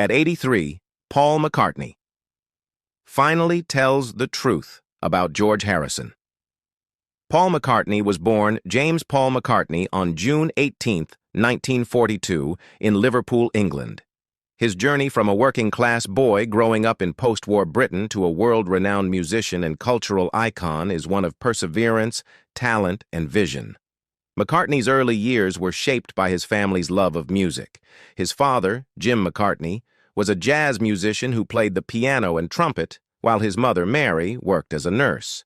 At 83, Paul McCartney finally tells the truth about George Harrison. Paul McCartney was born James Paul McCartney on June 18, 1942, in Liverpool, England. His journey from a working-class boy growing up in post-war Britain to a world-renowned musician and cultural icon is one of perseverance, talent, and vision. McCartney's early years were shaped by his family's love of music. His father, Jim McCartney, was a jazz musician who played the piano and trumpet, while his mother, Mary, worked as a nurse.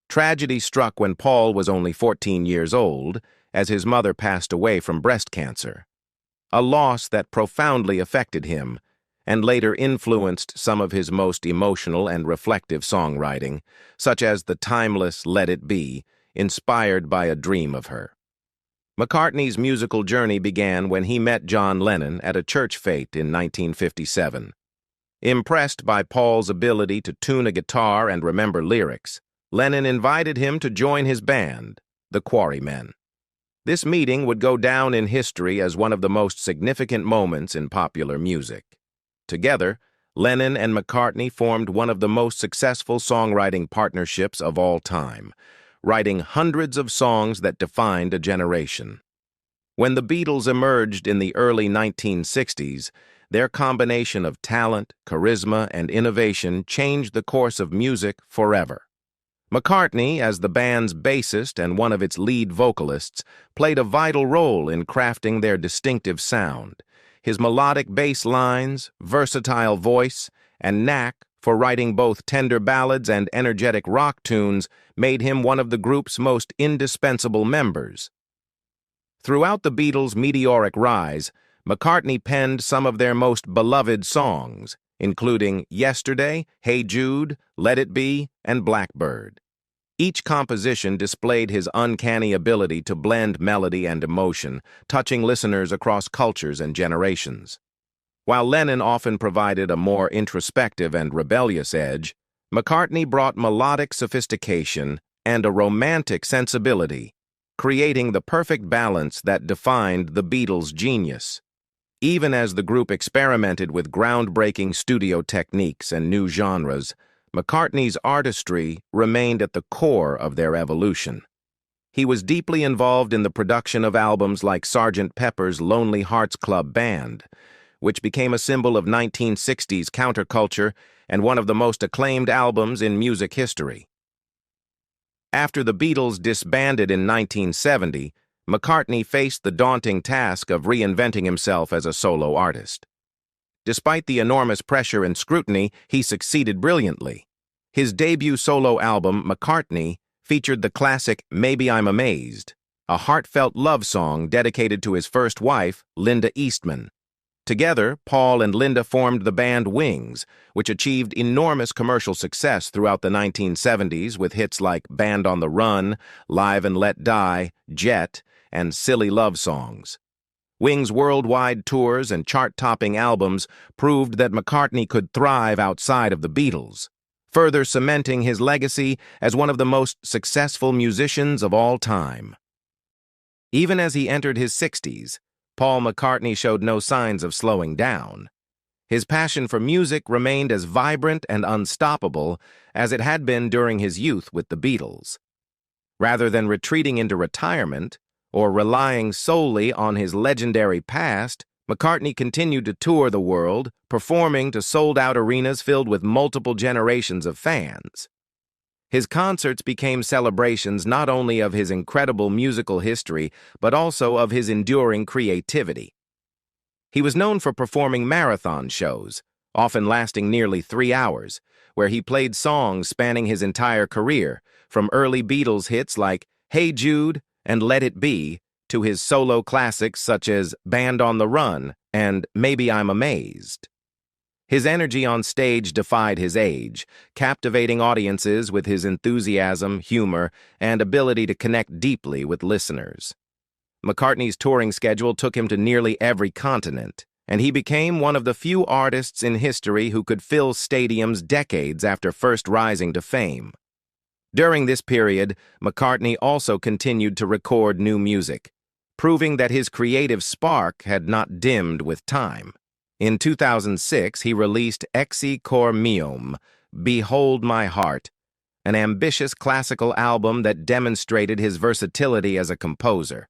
Tragedy struck when Paul was only 14 years old, as his mother passed away from breast cancer. A loss that profoundly affected him, and later influenced some of his most emotional and reflective songwriting, such as the timeless Let It Be, inspired by a dream of her. McCartney's musical journey began when he met John Lennon at a church fete in 1957. Impressed by Paul's ability to tune a guitar and remember lyrics, Lennon invited him to join his band, the Quarrymen. This meeting would go down in history as one of the most significant moments in popular music. Together, Lennon and McCartney formed one of the most successful songwriting partnerships of all time, writing hundreds of songs that defined a generation. When the Beatles emerged in the early 1960s, their combination of talent, charisma, and innovation changed the course of music forever. McCartney, as the band's bassist and one of its lead vocalists, played a vital role in crafting their distinctive sound. His melodic bass lines, versatile voice, and knack for writing both tender ballads and energetic rock tunes made him one of the group's most indispensable members. Throughout the Beatles' meteoric rise, McCartney penned some of their most beloved songs, including Yesterday, Hey Jude, Let It Be, and Blackbird. Each composition displayed his uncanny ability to blend melody and emotion, touching listeners across cultures and generations. While Lennon often provided a more introspective and rebellious edge, McCartney brought melodic sophistication and a romantic sensibility, creating the perfect balance that defined the Beatles' genius. Even as the group experimented with groundbreaking studio techniques and new genres, McCartney's artistry remained at the core of their evolution. He was deeply involved in the production of albums like Sgt. Pepper's Lonely Hearts Club Band, which became a symbol of 1960s counterculture and one of the most acclaimed albums in music history. After the Beatles disbanded in 1970, McCartney faced the daunting task of reinventing himself as a solo artist. Despite the enormous pressure and scrutiny, he succeeded brilliantly. His debut solo album, McCartney, featured the classic Maybe I'm Amazed, a heartfelt love song dedicated to his first wife, Linda Eastman. Together, Paul and Linda formed the band Wings, which achieved enormous commercial success throughout the 1970s with hits like Band on the Run, Live and Let Die, Jet, and Silly Love Songs. Wings' worldwide tours and chart-topping albums proved that McCartney could thrive outside of the Beatles, further cementing his legacy as one of the most successful musicians of all time. Even as he entered his 60s, Paul McCartney showed no signs of slowing down. His passion for music remained as vibrant and unstoppable as it had been during his youth with the Beatles. Rather than retreating into retirement, or relying solely on his legendary past, McCartney continued to tour the world, performing to sold-out arenas filled with multiple generations of fans. His concerts became celebrations not only of his incredible musical history, but also of his enduring creativity. He was known for performing marathon shows, often lasting nearly 3 hours, where he played songs spanning his entire career, from early Beatles hits like Hey Jude and Let It Be, to his solo classics such as Band on the Run and Maybe I'm Amazed. His energy on stage defied his age, captivating audiences with his enthusiasm, humor, and ability to connect deeply with listeners. McCartney's touring schedule took him to nearly every continent, and he became one of the few artists in history who could fill stadiums decades after first rising to fame. During this period, McCartney also continued to record new music, proving that his creative spark had not dimmed with time. In 2006, he released Exi Cor Meum, Behold My Heart, an ambitious classical album that demonstrated his versatility as a composer.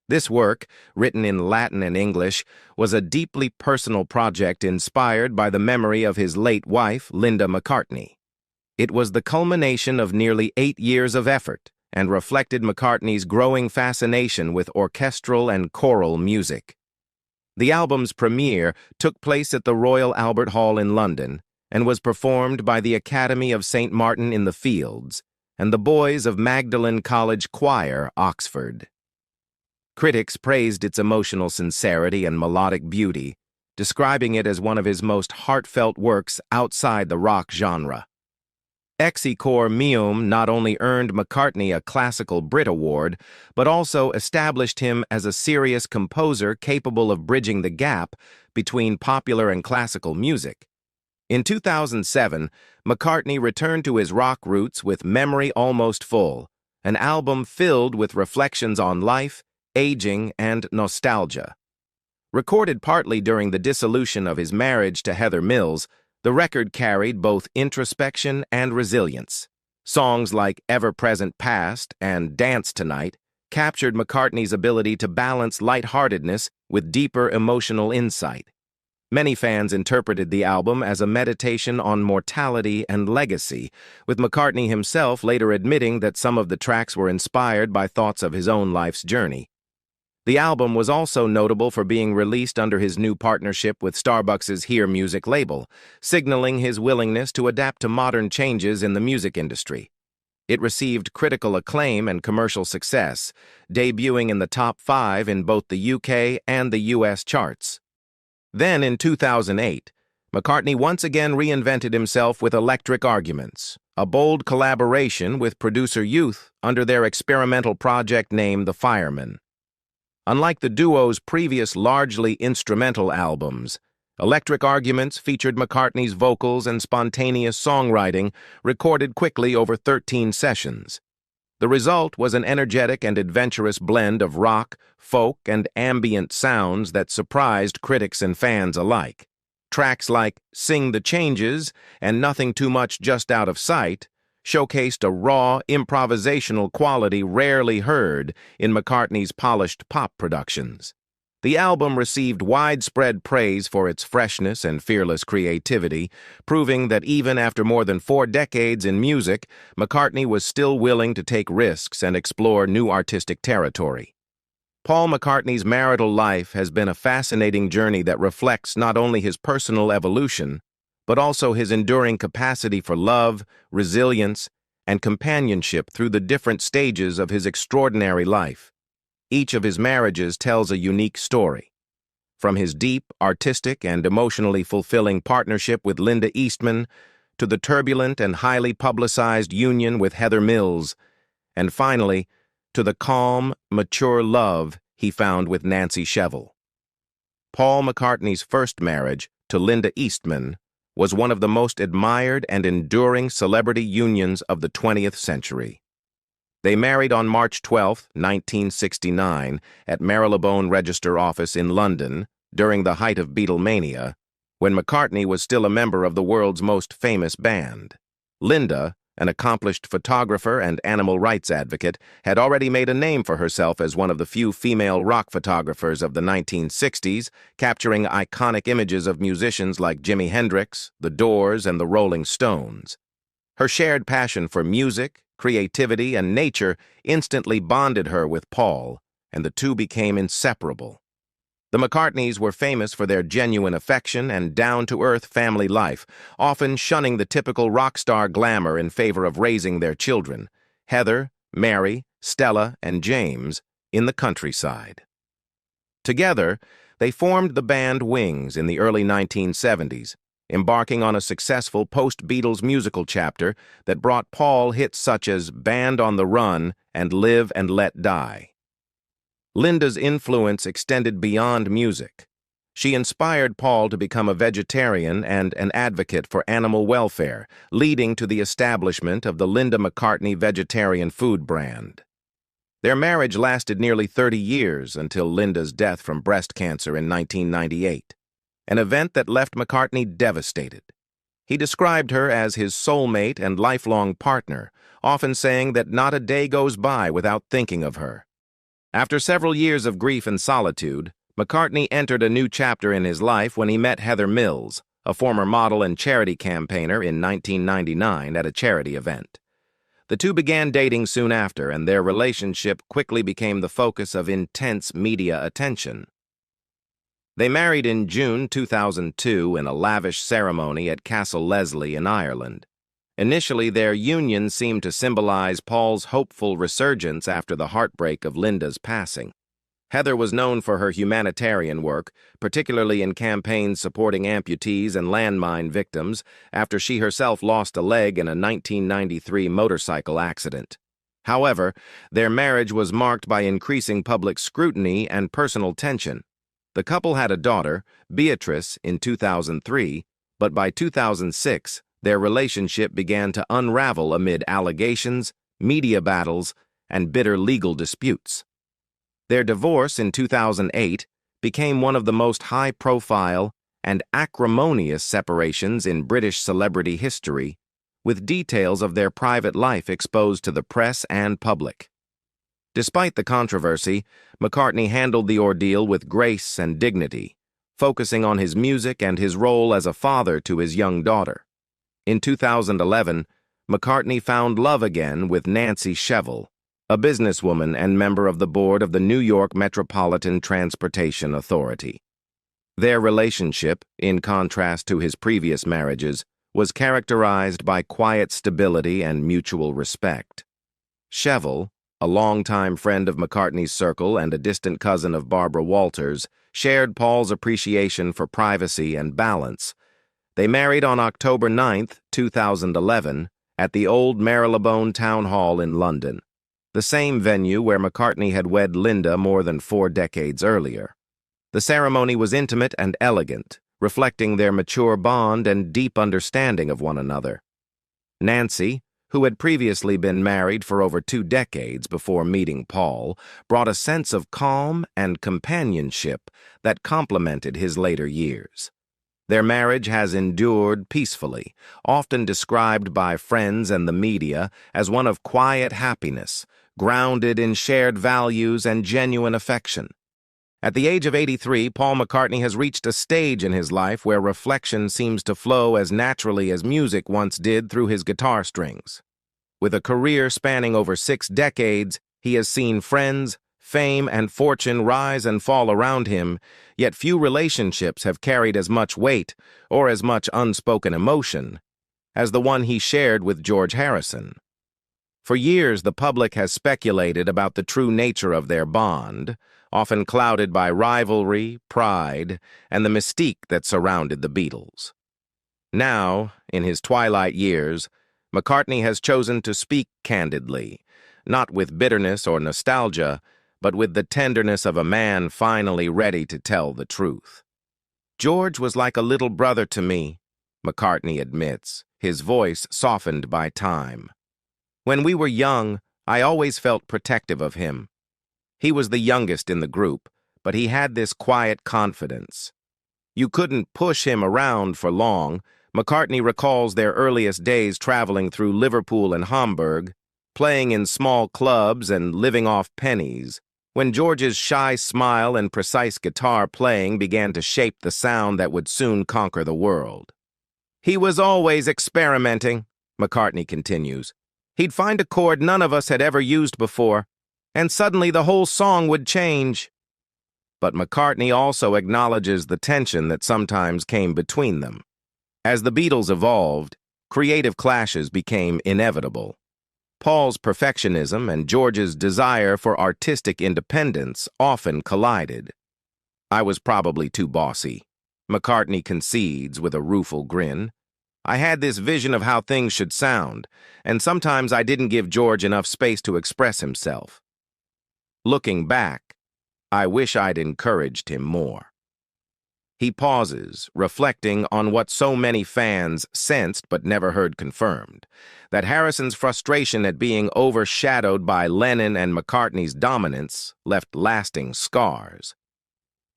This work, written in Latin and English, was a deeply personal project inspired by the memory of his late wife, Linda McCartney. It was the culmination of nearly 8 years of effort and reflected McCartney's growing fascination with orchestral and choral music. The album's premiere took place at the Royal Albert Hall in London and was performed by the Academy of St. Martin in the Fields and the Boys of Magdalen College Choir, Oxford. Critics praised its emotional sincerity and melodic beauty, describing it as one of his most heartfelt works outside the rock genre. Exi Cor Meum not only earned McCartney a Classical Brit Award, but also established him as a serious composer capable of bridging the gap between popular and classical music. In 2007, McCartney returned to his rock roots with Memory Almost Full, an album filled with reflections on life, aging, and nostalgia. Recorded partly during the dissolution of his marriage to Heather Mills, the record carried both introspection and resilience. Songs like Ever-Present Past and Dance Tonight captured McCartney's ability to balance lightheartedness with deeper emotional insight. Many fans interpreted the album as a meditation on mortality and legacy, with McCartney himself later admitting that some of the tracks were inspired by thoughts of his own life's journey. The album was also notable for being released under his new partnership with Starbucks' Hear Music label, signaling his willingness to adapt to modern changes in the music industry. It received critical acclaim and commercial success, debuting in the top 5 in both the UK and the US charts. Then, in 2008, McCartney once again reinvented himself with Electric Arguments, a bold collaboration with producer Youth under their experimental project named The Firemen. Unlike the duo's previous largely instrumental albums, Electric Arguments featured McCartney's vocals and spontaneous songwriting recorded quickly over 13 sessions. The result was an energetic and adventurous blend of rock, folk, and ambient sounds that surprised critics and fans alike. Tracks like Sing the Changes and Nothing Too Much Just Out of Sight showcased a raw, improvisational quality rarely heard in McCartney's polished pop productions. The album received widespread praise for its freshness and fearless creativity, proving that even after more than 4 decades in music, McCartney was still willing to take risks and explore new artistic territory. Paul McCartney's marital life has been a fascinating journey that reflects not only his personal evolution, but also his enduring capacity for love, resilience, and companionship through the different stages of his extraordinary life. Each of his marriages tells a unique story. From his deep, artistic, and emotionally fulfilling partnership with Linda Eastman, to the turbulent and highly publicized union with Heather Mills, and finally, to the calm, mature love he found with Nancy Shevell. Paul McCartney's first marriage, to Linda Eastman, was one of the most admired and enduring celebrity unions of the 20th century. They married on March 12, 1969, at Marylebone Register Office in London, during the height of Beatlemania, when McCartney was still a member of the world's most famous band. Linda, an accomplished photographer and animal rights advocate, had already made a name for herself as one of the few female rock photographers of the 1960s, capturing iconic images of musicians like Jimi Hendrix, The Doors, and the Rolling Stones. Her shared passion for music, creativity, and nature instantly bonded her with Paul, and the two became inseparable. The McCartneys were famous for their genuine affection and down-to-earth family life, often shunning the typical rock star glamour in favor of raising their children, Heather, Mary, Stella, and James, in the countryside. Together, they formed the band Wings in the early 1970s, embarking on a successful post-Beatles musical chapter that brought Paul hits such as Band on the Run and Live and Let Die. Linda's influence extended beyond music. She inspired Paul to become a vegetarian and an advocate for animal welfare, leading to the establishment of the Linda McCartney vegetarian food brand. Their marriage lasted nearly 30 years until Linda's death from breast cancer in 1998. an event that left McCartney devastated. He described her as his soulmate and lifelong partner, often saying that not a day goes by without thinking of her. After several years of grief and solitude, McCartney entered a new chapter in his life when he met Heather Mills, a former model and charity campaigner, in 1999 at a charity event. The two began dating soon after, and their relationship quickly became the focus of intense media attention. They married in June 2002 in a lavish ceremony at Castle Leslie in Ireland. Initially, their union seemed to symbolize Paul's hopeful resurgence after the heartbreak of Linda's passing. Heather was known for her humanitarian work, particularly in campaigns supporting amputees and landmine victims, after she herself lost a leg in a 1993 motorcycle accident. However, their marriage was marked by increasing public scrutiny and personal tension. The couple had a daughter, Beatrice, in 2003, but by 2006, their relationship began to unravel amid allegations, media battles, and bitter legal disputes. Their divorce in 2008 became one of the most high-profile and acrimonious separations in British celebrity history, with details of their private life exposed to the press and public. Despite the controversy, McCartney handled the ordeal with grace and dignity, focusing on his music and his role as a father to his young daughter. In 2011, McCartney found love again with Nancy Shevell, a businesswoman and member of the board of the New York Metropolitan Transportation Authority. Their relationship, in contrast to his previous marriages, was characterized by quiet stability and mutual respect. Shevell, a longtime friend of McCartney's circle and a distant cousin of Barbara Walters, shared Paul's appreciation for privacy and balance. They married on October 9, 2011, at the Old Marylebone Town Hall in London, the same venue where McCartney had wed Linda more than 4 decades earlier. The ceremony was intimate and elegant, reflecting their mature bond and deep understanding of one another. Nancy, who had previously been married for over 2 decades before meeting Paul, brought a sense of calm and companionship that complemented his later years. Their marriage has endured peacefully, often described by friends and the media as one of quiet happiness, grounded in shared values and genuine affection. At the age of 83, Paul McCartney has reached a stage in his life where reflection seems to flow as naturally as music once did through his guitar strings. With a career spanning over 6 decades, he has seen friends, fame, and fortune rise and fall around him, yet few relationships have carried as much weight or as much unspoken emotion as the one he shared with George Harrison. For years, the public has speculated about the true nature of their bond, often clouded by rivalry, pride, and the mystique that surrounded the Beatles. Now, in his twilight years, McCartney has chosen to speak candidly, not with bitterness or nostalgia, but with the tenderness of a man finally ready to tell the truth. "George was like a little brother to me," McCartney admits, his voice softened by time. "When we were young, I always felt protective of him. He was the youngest in the group, but he had this quiet confidence. You couldn't push him around for long." McCartney recalls their earliest days traveling through Liverpool and Hamburg, playing in small clubs and living off pennies, when George's shy smile and precise guitar playing began to shape the sound that would soon conquer the world. "He was always experimenting," McCartney continues. "He'd find a chord none of us had ever used before, and suddenly the whole song would change." But McCartney also acknowledges the tension that sometimes came between them. As the Beatles evolved, creative clashes became inevitable. Paul's perfectionism and George's desire for artistic independence often collided. "I was probably too bossy," McCartney concedes with a rueful grin. "I had this vision of how things should sound, and sometimes I didn't give George enough space to express himself. Looking back, I wish I'd encouraged him more." He pauses, reflecting on what so many fans sensed but never heard confirmed, that Harrison's frustration at being overshadowed by Lennon and McCartney's dominance left lasting scars.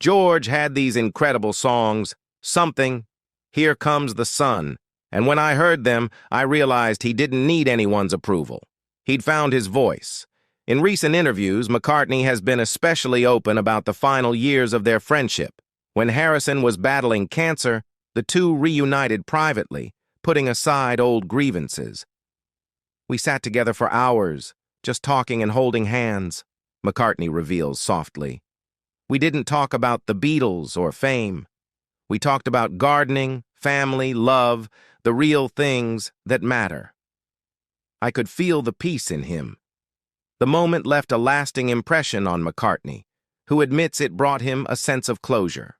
"George had these incredible songs, something, Here Comes the Sun, and when I heard them, I realized he didn't need anyone's approval. He'd found his voice. In recent interviews, McCartney has been especially open about the final years of their friendship. When Harrison was battling cancer, the two reunited privately, putting aside old grievances. We sat together for hours, just talking and holding hands, McCartney reveals softly. We didn't talk about the Beatles or fame. We talked about gardening, family, love, the real things that matter. I could feel the peace in him. The moment left a lasting impression on McCartney, who admits it brought him a sense of closure.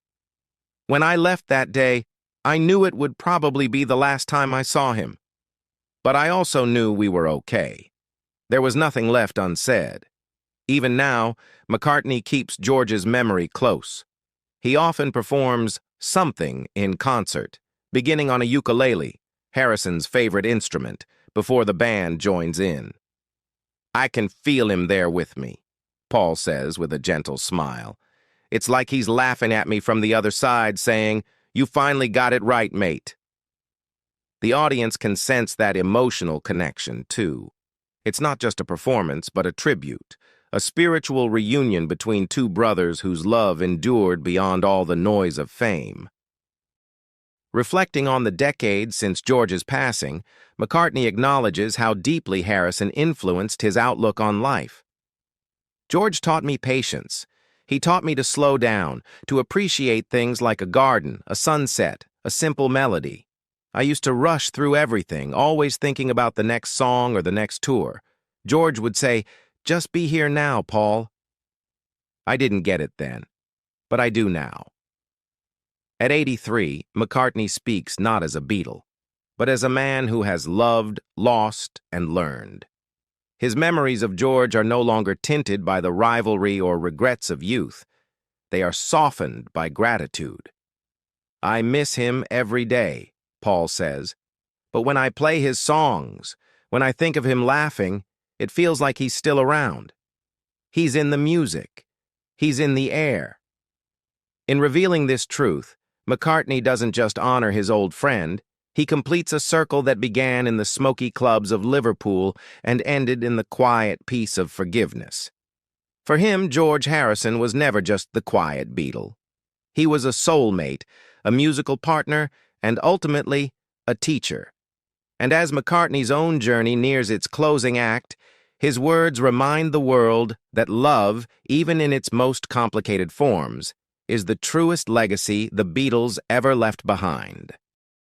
When I left that day, I knew it would probably be the last time I saw him. But I also knew we were okay. There was nothing left unsaid. Even now, McCartney keeps George's memory close. He often performs something in concert, beginning on a ukulele, Harrison's favorite instrument, before the band joins in. I can feel him there with me, Paul says with a gentle smile. It's like he's laughing at me from the other side, saying, "You finally got it right, mate." The audience can sense that emotional connection, too. It's not just a performance, but a tribute, a spiritual reunion between two brothers whose love endured beyond all the noise of fame. Reflecting on the decades since George's passing, McCartney acknowledges how deeply Harrison influenced his outlook on life. George taught me patience. He taught me to slow down, to appreciate things like a garden, a sunset, a simple melody. I used to rush through everything, always thinking about the next song or the next tour. George would say, "Just be here now, Paul." I didn't get it then, but I do now. At 83, McCartney speaks not as a Beatle, but as a man who has loved, lost, and learned. His memories of George are no longer tinted by the rivalry or regrets of youth. They are softened by gratitude. I miss him every day, Paul says, but when I play his songs, when I think of him laughing, it feels like he's still around. He's in the music. He's in the air. In revealing this truth, McCartney doesn't just honor his old friend, he completes a circle that began in the smoky clubs of Liverpool and ended in the quiet peace of forgiveness. For him, George Harrison was never just the quiet Beatle. He was a soulmate, a musical partner, and ultimately, a teacher. And as McCartney's own journey nears its closing act, his words remind the world that love, even in its most complicated forms, is the truest legacy the Beatles ever left behind.